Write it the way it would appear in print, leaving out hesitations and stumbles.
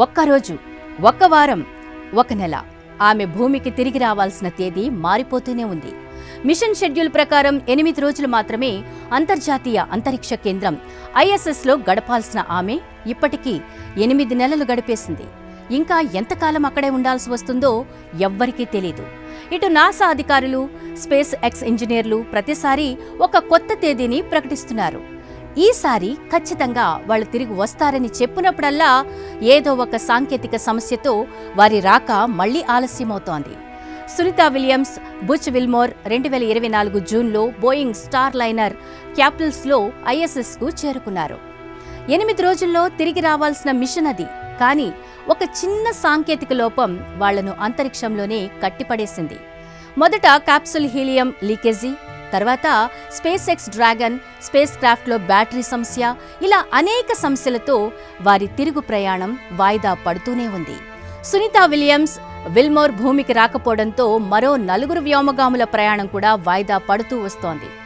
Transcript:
ఒక్కరోజు, ఒక్క వారం, ఒక నెల ఆమె భూమికి తిరిగి రావాల్సిన తేదీ మారిపోతూనే ఉంది. మిషన్ షెడ్యూల్ ప్రకారం 8 రోజులు మాత్రమే అంతర్జాతీయ అంతరిక్ష కేంద్రం ISSలో గడపాల్సిన ఆమె ఇప్పటికీ 8 నెలలు గడిపేసింది. ఇంకా ఎంతకాలం అక్కడే ఉండాల్సి వస్తుందో ఎవ్వరికీ తెలీదు. ఇటు నాసా అధికారులు, స్పేస్ ఎక్స్ ఇంజనీర్లు ప్రతిసారి ఒక కొత్త తేదీని ప్రకటిస్తున్నారు. ఈసారి ఖచ్చితంగా వాళ్ళు తిరిగి వస్తారని చెప్పినప్పుడల్లా ఏదో ఒక సాంకేతిక సమస్యతో వారి రాక మళ్లీ ఆలస్యమవుతోంది. సునీతా విలియమ్స్, బుచ్ విల్మోర్ 2024 జూన్లో బోయింగ్ స్టార్ లైనర్ క్యాపిటల్స్లో ISSకు చేరుకున్నారు. 8 రోజుల్లో తిరిగి రావాల్సిన మిషన్ అది. కానీ ఒక చిన్న సాంకేతిక లోపం వాళ్లను అంతరిక్షంలోనే కట్టిపడేసింది. మొదట క్యాప్సుల్ హీలియం లీకేజీ, తర్వాత స్పేస్ ఎక్స్ డ్రాగన్ స్పేస్ క్రాఫ్ట్లో బ్యాటరీ సమస్య, ఇలా అనేక సమస్యలతో వారి తిరుగు ప్రయాణం వాయిదా పడుతూనే ఉంది. సునీతా విలియమ్స్, విల్మోర్ భూమికి రాకపోవడంతో మరో 4 వ్యోమగాముల ప్రయాణం కూడా వాయిదా పడుతూ వస్తోంది.